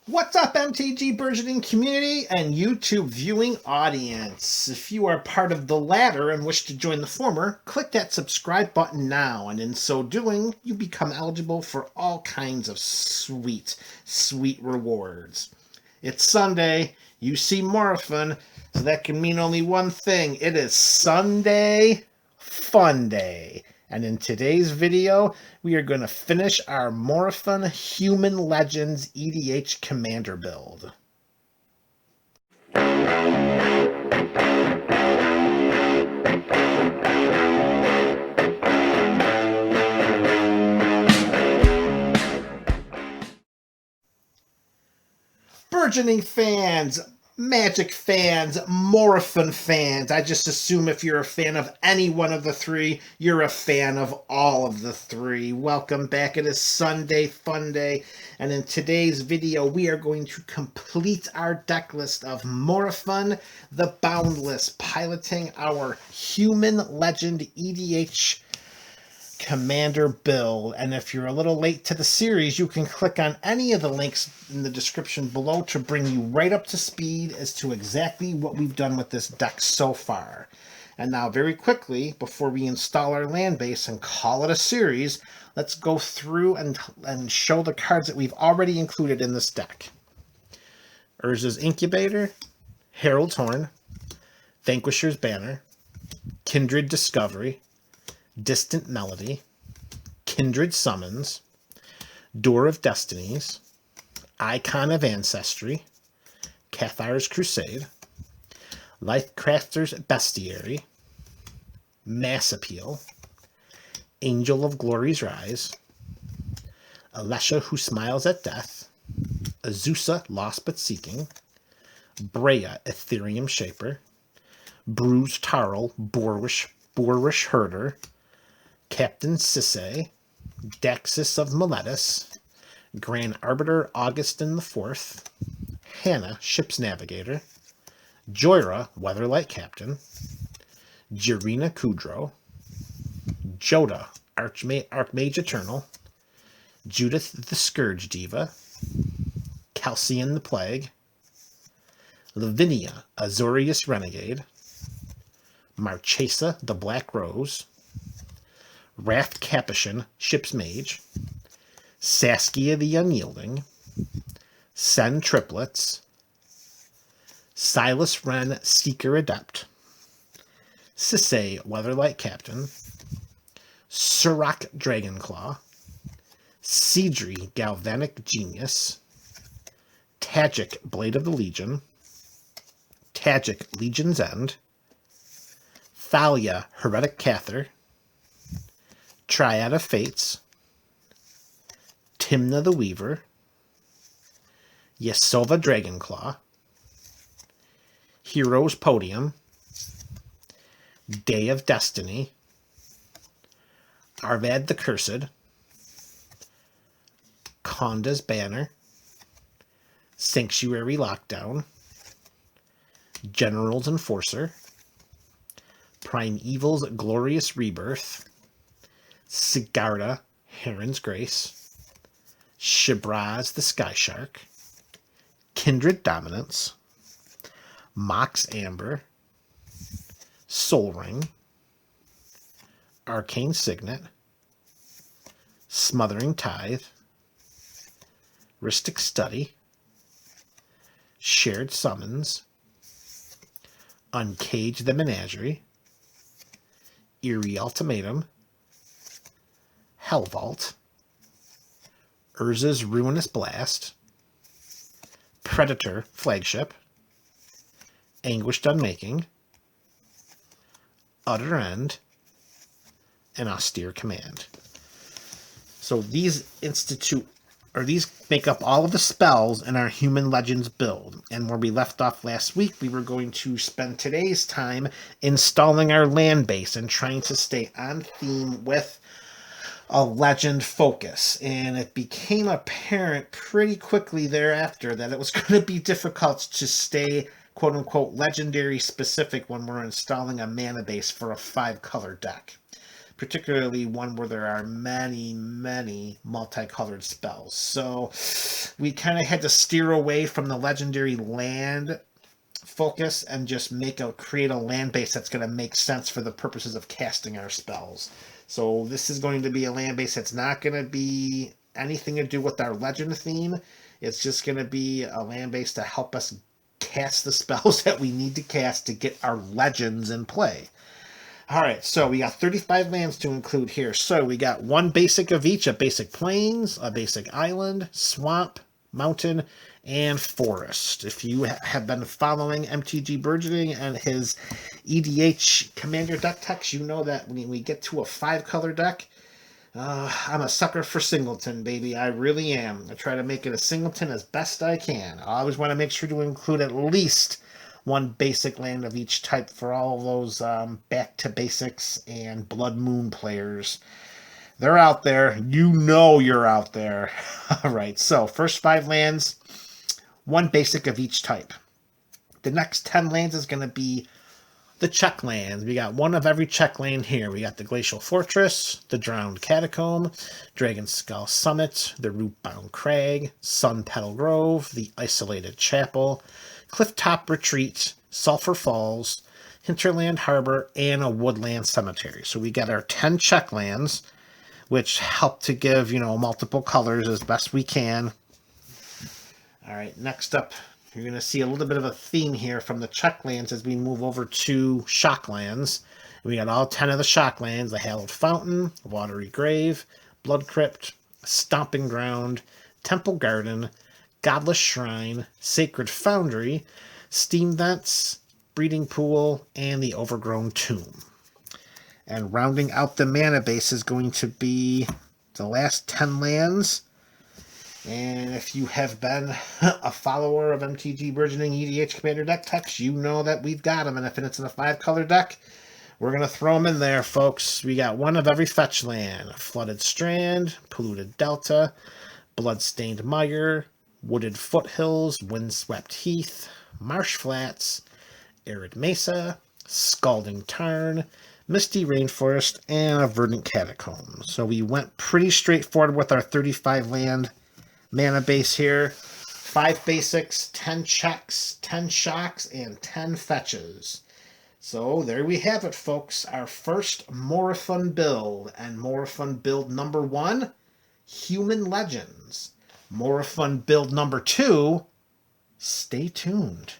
What's up, MTG Burgeoning community and YouTube viewing audience? If you are part of the latter and wish to join the former, click that subscribe button now, and in so doing, you become eligible for all kinds of sweet, sweet rewards. It's Sunday, you see Morophon, so that can mean only one thing. It is Sunday PHONday. And in today's video, we are going to finish our Morophon Human Legends EDH Commander build. Burgeoning fans, Magic fans, Morophon fans. I just assume if you're a fan of any one of the three, you're a fan of all of the three. Welcome back. It is Sunday PHONday, and in today's video, we are going to complete our deck list of Morophon the Boundless, piloting our Human Legend EDH Commander build. And if you're a little late to the series, you can click on any of the links in the description below to bring you right up to speed as to exactly what we've done with this deck so far. And now, very quickly, before we install our land base and call it a series, let's go through and show the cards that we've already included in this deck. Urza's Incubator, Herald's Horn, Vanquisher's Banner, Kindred Discovery, Distant Melody, Kindred Summons, Door of Destinies, Icon of Ancestry, Cathar's Crusade, Lifecrafter's Bestiary, Mass Appeal, Angel of Glory's Rise, Alesha Who Smiles at Death, Azusa Lost But Seeking, Brea Ethereum Shaper, Bruised Tarl Boorish Herder, Captain Sisay, Daxis of Meletis, Grand Arbiter Augustin IV, Hannah, Ship's Navigator, Joyra, Weatherlight Captain, Jirina Kudro, Joda, Archmage Eternal, Judith the Scourge Diva, Calcian the Plague, Lavinia, Azorius Renegade, Marchesa the Black Rose, Wrath Capuchin, Ship's Mage, Saskia the Unyielding, Sen Triplets, Silas Wren Seeker Adept, Sisay Weatherlight Captain, Surak Dragonclaw, Seedry Galvanic Genius, Tajik Blade of the Legion, Tajik Legion's End, Thalia Heretic Cather, Triad of Fates, Timna the Weaver, Yasova Dragonclaw, Heroes Podium, Day of Destiny, Arvad the Cursed, Konda's Banner, Sanctuary Lockdown, General's Enforcer, Primeval's Glorious Rebirth, Sigarda, Heron's Grace, Shibraz the Sky Shark, Kindred Dominance, Mox Amber, Soul Ring, Arcane Signet, Smothering Tithe, Rhystic Study, Shared Summons, Uncage the Menagerie, Eerie Ultimatum, Hellvault, Urza's Ruinous Blast, Predator Flagship, Anguished Unmaking, Utter End, and Austere Command. So these make up all of the spells in our Human Legends build. And where we left off last week, we were going to spend today's time installing our land base and trying to stay on theme with a legend focus. And it became apparent pretty quickly thereafter that it was going to be difficult to stay quote-unquote legendary specific when we're installing a mana base for a 5-color deck. Particularly one where there are many, many multicolored spells. So we kind of had to steer away from the legendary land focus and just create a land base that's going to make sense for the purposes of casting our spells. So this is going to be a land base that's not going to be anything to do with our legend theme. It's just going to be a land base to help us cast the spells that we need to cast to get our legends in play. All right, so we got 35 lands to include here. So we got one basic of each: a basic plains, a basic island, swamp, mountain, and forest. If you have been following MTG Burgeoning and his EDH commander deck techs, you know that when we get to a 5-color deck, I'm a sucker for singleton, baby. I really am. I try to make it a singleton as best I can. I always want to make sure to include at least one basic land of each type for all of those back to basics and Blood Moon players. They're out there. You know you're out there. All right, so first 5 lands, one basic of each type. The next 10 lands is going to be the check lands. We got one of every check land here. We got the Glacial Fortress, the Drowned Catacomb, Dragon Skull Summit, the Rootbound Crag, Sun Petal Grove, the Isolated Chapel, Clifftop Retreat, Sulphur Falls, Hinterland Harbor, and a Woodland Cemetery. So we got our 10 check lands, which help to give, multiple colors as best we can. All right, next up, you're going to see a little bit of a theme here from the check lands as we move over to shock lands. We got all 10 of the shock lands: the Hallowed Fountain, Watery Grave, Blood Crypt, Stomping Ground, Temple Garden, Godless Shrine, Sacred Foundry, Steam Vents, Breeding Pool, and the Overgrown Tomb. And rounding out the mana base is going to be the last 10 lands. And if you have been a follower of MTG Burgeoning EDH Commander deck techs, you know that we've got them. And if it's in a 5-color deck, we're going to throw them in there, folks. We got one of every fetch land: Flooded Strand, Polluted Delta, Bloodstained Mire, Wooded Foothills, Windswept Heath, Marsh Flats, Arid Mesa, Scalding Tarn, Misty Rainforest, and a Verdant Catacomb. So we went pretty straightforward with our 35 land mana base here. 5 basics, 10 checks, 10 shocks, and 10 fetches. So there we have it, folks. Our first Morophon build, and Morophon build number 1, Human Legends. Morophon build number 2, stay tuned.